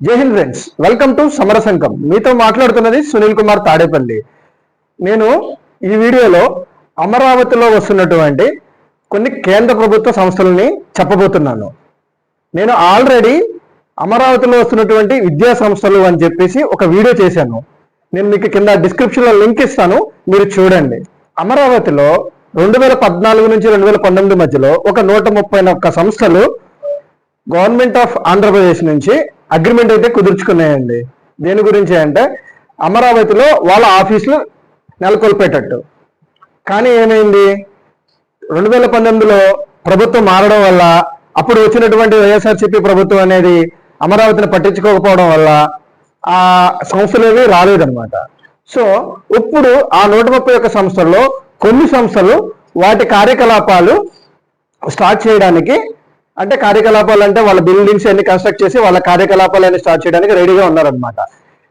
జై Hind friends, welcome to సమరసంకం. మీతో మాట్లాడుతున్నది సునీల్ కుమార్ తాడేపల్లి. నేను ఈ వీడియోలో అమరావతిలో వస్తున్నటువంటి కొన్ని కేంద్ర ప్రభుత్వ సంస్థలని చెప్పబోతున్నాను. నేను ఆల్రెడీ అమరావతిలో వస్తున్నటువంటి విద్యా సంస్థలు అని చెప్పేసి ఒక వీడియో చేశాను. నేను మీకు కింద డిస్క్రిప్షన్లో లింక్ ఇస్తాను, మీరు చూడండి. అమరావతిలో 2014 నుంచి 2019 మధ్యలో ఒక 131 సంస్థలు గవర్నమెంట్ ఆఫ్ ఆంధ్రప్రదేశ్ నుంచి అగ్రిమెంట్ అయితే కుదుర్చుకున్నాయండి. దేని గురించి అంటే అమరావతిలో వాళ్ళ ఆఫీసులు నెలకొల్పేటట్టు. కానీ ఏమైంది, 2019లో ప్రభుత్వం మారడం వల్ల, అప్పుడు వచ్చినటువంటి వైఎస్ఆర్సీపీ ప్రభుత్వం అనేది అమరావతిని పట్టించుకోకపోవడం వల్ల ఆ సంస్థలు రాలేదన్నమాట. సో ఇప్పుడు ఆ 131 సంస్థల్లో కొన్ని సంస్థలు వాటి కార్యకలాపాలు స్టార్ట్ చేయడానికి, అంటే కార్యకలాపాలు అంటే వాళ్ళ బిల్డింగ్స్ అన్ని కన్స్ట్రక్ట్ చేసి వాళ్ళ కార్యకలాపాలన్నీ స్టార్ట్ చేయడానికి రెడీగా ఉన్నారనమాట.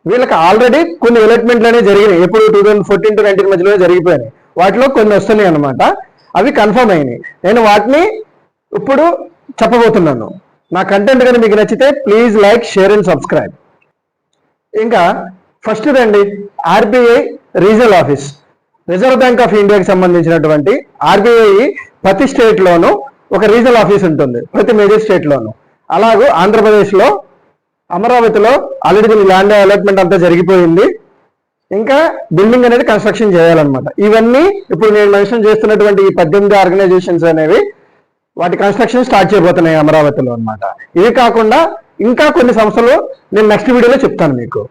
వీళ్ళకి ఆల్రెడీ కొన్ని డెవలప్మెంట్లు అనేవి జరిగినాయి. ఎప్పుడు 2014 to 19 మధ్యలో జరిగిపోయినాయి. వాటిలో కొన్ని వస్తున్నాయి అనమాట. అవి కన్ఫర్మ్ అయినాయి. నేను వాటిని ఇప్పుడు చెప్పబోతున్నాను. నా కంటెంట్ కానీ మీకు నచ్చితే please like, share and subscribe. ఇంకా ఫస్ట్ రండి, RBI regional office. Reserve bank of ఇండియాకి సంబంధించినటువంటి ఆర్బీఐ ప్రతి స్టేట్లోనూ ఒక రీజనల్ ఆఫీస్ ఉంటుంది, ప్రతి మేజర్ స్టేట్లోనూ. అలాగే ఆంధ్రప్రదేశ్లో అమరావతిలో ఆల్రెడీ దీని ల్యాండ్ అలాట్మెంట్ అంతా జరిగిపోయింది. ఇంకా బిల్డింగ్ అనేది కన్స్ట్రక్షన్ చేయాలన్నమాట. ఇవన్నీ ఇప్పుడు నేను మెన్షన్ చేస్తున్నటువంటి ఈ 18 ఆర్గనైజేషన్స్ అనేవి వాటి కన్స్ట్రక్షన్ స్టార్ట్ చేయబోతున్నాయి అమరావతిలో అనమాట. ఇవి కాకుండా ఇంకా కొన్ని సంస్థలు నేను నెక్స్ట్ వీడియోలో చెప్తాను మీకు.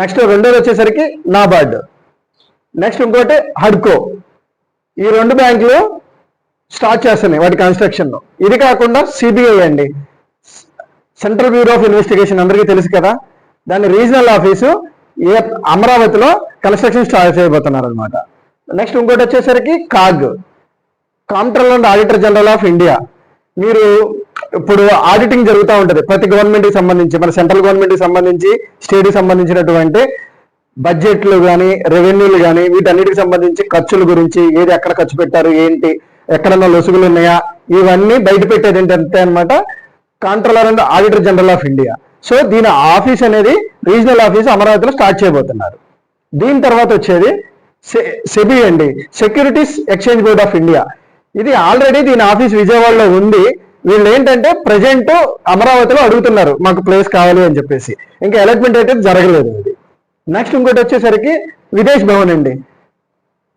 నెక్స్ట్ రెండోది వచ్చేసరికి నాబార్డ్, నెక్స్ట్ ఇంకోటి హడ్కో. ఈ 2 బ్యాంకులు స్టార్ట్ చేస్తున్నాయి వాటి కన్స్ట్రక్షన్. ఇది కాకుండా సిబిఐ అండి, సెంట్రల్ బ్యూరో ఆఫ్ ఇన్వెస్టిగేషన్, అందరికీ తెలుసు కదా. దాని రీజనల్ ఆఫీసు అమరావతిలో కన్స్ట్రక్షన్ స్టార్ట్ చేయబోతున్నారు అనమాట. నెక్స్ట్ ఇంకోటి వచ్చేసరికి CAG, comptroller and auditor general of India. మీరు ఇప్పుడు ఆడిటింగ్ జరుగుతూ ఉంటుంది ప్రతి గవర్నమెంట్కి సంబంధించి, మన సెంట్రల్ గవర్నమెంట్కి సంబంధించి, స్టేట్కి సంబంధించినటువంటి బడ్జెట్లు కానీ, రెవెన్యూలు కానీ, వీటన్నిటికి సంబంధించి ఖర్చుల గురించి, ఏది ఎక్కడ ఖర్చు పెట్టారు, ఏంటి, ఎక్కడన్నా లొసుగులు ఉన్నాయా, ఇవన్నీ బయట పెట్టేది ఏంటంటే అనమాట controller and auditor general of India. So దీని ఆఫీస్ అనేది రీజనల్ ఆఫీస్ అమరావతిలో స్టార్ట్ చేయబోతున్నారు. దీని తర్వాత వచ్చేది సెబీ అండి, securities exchange board of India. ఇది ఆల్రెడీ దీని ఆఫీస్ విజయవాడలో ఉంది. వీళ్ళు ఏంటంటే ప్రజెంట్ అమరావతిలో అడుగుతున్నారు మాకు ప్లేస్ కావాలి అని చెప్పేసి. ఇంకా అలాట్మెంట్ అయితే జరగలేదు ఇది. నెక్స్ట్ ఇంకోటి వచ్చేసరికి విదేశ్ భవన్ అండి,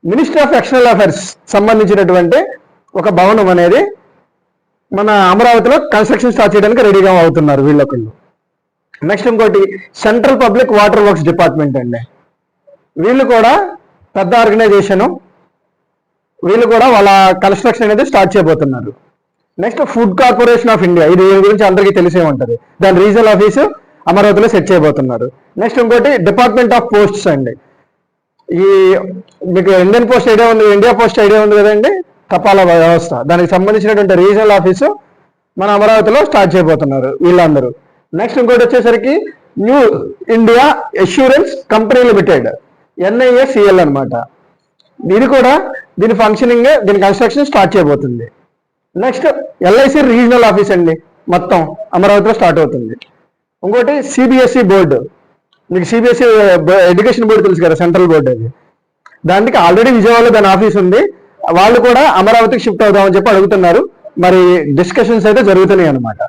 మినిస్ట్రీ ఆఫ్ ఎక్స్టర్నల్ అఫైర్స్ సంబంధించినటువంటి ఒక భవనం అనేది మన అమరావతిలో కన్స్ట్రక్షన్ స్టార్ట్ చేయడానికి రెడీగా అవుతున్నారు వీళ్ళొకళ్ళు. నెక్స్ట్ ఇంకోటి central public water works department అండి. వీళ్ళు కూడా పెద్ద ఆర్గనైజేషను, వీళ్ళు కూడా వాళ్ళ కన్స్ట్రక్షన్ అనేది స్టార్ట్ చేయబోతున్నారు. Next food corporation of India, ఇది దీని గురించి అందరికీ తెలిసే ఉంటుంది. దాని రీజనల్ ఆఫీసు అమరావతిలో సెట్ చేయబోతున్నారు. నెక్స్ట్ ఇంకోటి డిపార్ట్మెంట్ ఆఫ్ పోస్ట్స్ అండి. ఈ మీకు ఇండియన్ పోస్ట్ ఐడియా ఉంది, ఇండియా పోస్ట్ ఐడియా ఉంది కదండి, తపాలా వ్యవస్థ. దానికి సంబంధించినటువంటి రీజనల్ ఆఫీసు మన అమరావతిలో స్టార్ట్ చేయబోతున్నారు వీళ్ళందరూ. నెక్స్ట్ ఇంకోటి వచ్చేసరికి new India assurance company limited, NIACL అనమాట. ఇది కూడా దీని ఫంక్షనింగ్, దీని కన్స్ట్రక్షన్ స్టార్ట్ చేయబోతుంది. నెక్స్ట్ LIC రీజనల్ ఆఫీస్ అండి, మొత్తం అమరావతిలో స్టార్ట్ అవుతుంది. ఇంకోటి CBSE బోర్డు, మీకు CBSE ఎడ్యుకేషన్ బోర్డు తెలుసు కదా, సెంట్రల్ బోర్డు. అది దానికి ఆల్రెడీ విజయవాడలో దాని ఆఫీస్ ఉంది. వాళ్ళు కూడా అమరావతికి షిఫ్ట్ అవుదామని చెప్పి అడుగుతున్నారు. మరి డిస్కషన్స్ అయితే జరుగుతున్నాయి అనమాట.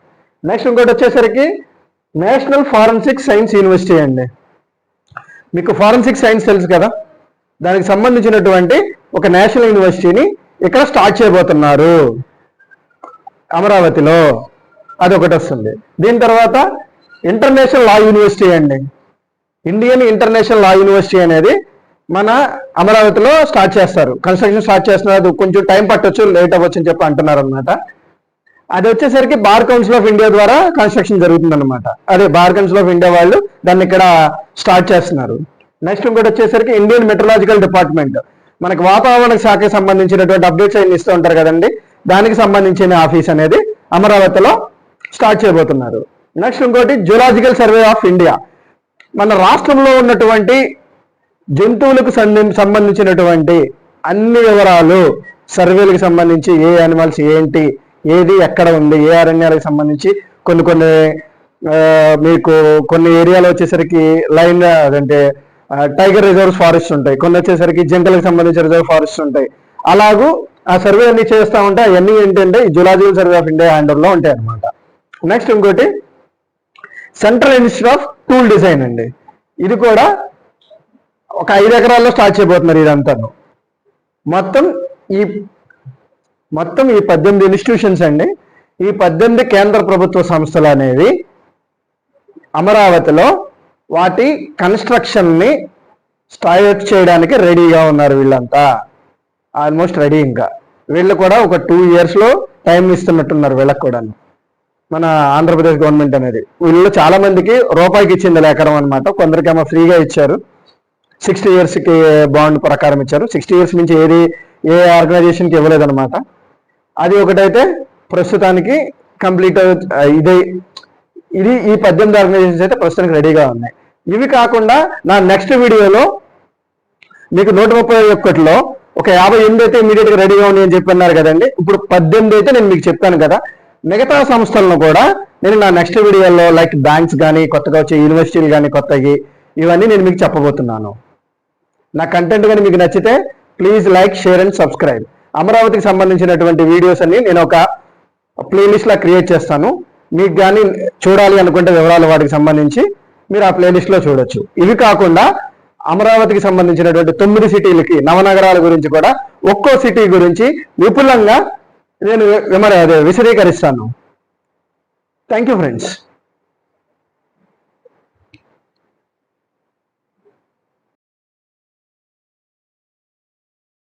నెక్స్ట్ ఇంకోటి వచ్చేసరికి నేషనల్ ఫారెన్సిక్ సైన్స్ యూనివర్సిటీ అండి. మీకు ఫారెన్సిక్ సైన్స్ తెలుసు కదా, దానికి సంబంధించినటువంటి ఒక నేషనల్ యూనివర్సిటీని ఇక్కడ స్టార్ట్ చేయబోతున్నారు అమరావతిలో. అది ఒకటి వస్తుంది. దీని తర్వాత ఇంటర్నేషనల్ లా యూనివర్సిటీ అండి, ఇండియన్ ఇంటర్నేషనల్ లా యూనివర్సిటీ అనేది మన అమరావతిలో స్టార్ట్ చేస్తారు. కన్స్ట్రక్షన్ స్టార్ట్ చేస్తున్నారు. కొంచెం టైం పట్టొచ్చు, లేట్ అవ్వచ్చు అని చెప్పి అంటున్నారు అనమాట. అది వచ్చేసరికి బార్ కౌన్సిల్ ఆఫ్ ఇండియా ద్వారా కన్స్ట్రక్షన్ జరుగుతుంది అనమాట. అదే బార్ కౌన్సిల్ ఆఫ్ ఇండియా వాళ్ళు దాన్ని ఇక్కడ స్టార్ట్ చేస్తున్నారు. నెక్స్ట్ ఇంకోటి వచ్చేసరికి ఇండియన్ మెట్రలాజికల్ డిపార్ట్మెంట్, మనకి వాతావరణ శాఖకి సంబంధించినటువంటి అప్డేట్స్ అన్ని ఇస్తూ ఉంటారు కదండి, దానికి సంబంధించిన ఆఫీస్ అనేది అమరావతిలో స్టార్ట్ చేయబోతున్నారు. నెక్స్ట్ ఇంకోటి జూలాజికల్ సర్వే ఆఫ్ ఇండియా, మన రాష్ట్రంలో ఉన్నటువంటి జంతువులకు సంబంధించినటువంటి అన్ని వివరాలు, సర్వేలకు సంబంధించి ఏ యానిమల్స్ ఏంటి, ఏది ఎక్కడ ఉంది, ఏ అరణ్యాలకు సంబంధించి కొన్ని మీకు కొన్ని ఏరియాలో వచ్చేసరికి లైన్ అదంటే టైగర్ రిజర్వ్ ఫారెస్ట్ ఉంటాయి, కొన్ని వచ్చేసరికి జంగల్కి సంబంధించిన రిజర్వ్ ఫారెస్ట్ ఉంటాయి. అలాగూ ఆ సర్వే అన్ని చేస్తూ ఉంటే అవన్నీ ఏంటంటే ఈ జులాజికల్ సర్వే ఆఫ్ ఇండియా హ్యాండర్లో ఉంటాయి అనమాట. నెక్స్ట్ ఇంకోటి central institute of tool design అండి. ఇది కూడా ఒక 5 ఎకరాల్లో స్టార్ట్ చేయబోతున్నారు ఇదంతా. మొత్తం ఈ 18 ఇన్స్టిట్యూషన్స్ అండి. ఈ 18 కేంద్ర ప్రభుత్వ సంస్థలు అనేవి అమరావతిలో వాటి కన్స్ట్రక్షన్ని స్టార్ట్ చేయడానికి రెడీగా ఉన్నారు. వీళ్ళంతా ఆల్మోస్ట్ రెడీ. ఇంకా వీళ్ళు కూడా ఒక 2 yearsలో టైం ఇస్తున్నట్టున్నారు వీళ్ళకి కూడా. మన ఆంధ్రప్రదేశ్ గవర్నమెంట్ అనేది వీళ్ళు చాలా మందికి రూపాయికి ఇచ్చింది ఎకరం అనమాట. కొందరికేమో ఫ్రీగా ఇచ్చారు, 60 yearsకి బాండ్ ప్రకారం ఇచ్చారు. 60 years నుంచి ఏ ఆర్గనైజేషన్కి ఇవ్వలేదన్నమాట. అది ఒకటైతే ప్రస్తుతానికి కంప్లీట్ ఇది ఈ 18 ఆర్గనైజేషన్స్ అయితే ప్రస్తుతానికి రెడీగా ఉన్నాయి. ఇవి కాకుండా నా నెక్స్ట్ వీడియోలో మీకు 131లో ఒక 58 అయితే ఇమీడియట్గా రెడీగా ఉంది అని చెప్పన్నారు కదండి. ఇప్పుడు 18 అయితే నేను మీకు చెప్పాను కదా. మిగతా సంస్థలను కూడా నేను నా నెక్స్ట్ వీడియోలో లైక్ బ్యాంక్స్ కానీ, కొత్తగా వచ్చే యూనివర్సిటీలు కానీ కొత్తవి, ఇవన్నీ నేను మీకు చెప్పబోతున్నాను. నా కంటెంట్ కానీ మీకు నచ్చితే please like, share and subscribe. అమరావతికి సంబంధించినటువంటి వీడియోస్ అన్ని నేను ఒక ప్లేలిస్ట్లా క్రియేట్ చేస్తాను. మీకు కానీ చూడాలి అనుకుంటే వివరాలు వాటికి సంబంధించి మీరు ఆ ప్లేలిస్ట్లో చూడొచ్చు. ఇవి కాకుండా అమరావతికి సంబంధించినటువంటి 9 సిటీలకి, నవనగరాల గురించి కూడా ఒక్కో సిటీ గురించి విపులంగా నేను విశదీకరిస్తాను. Thank you friends.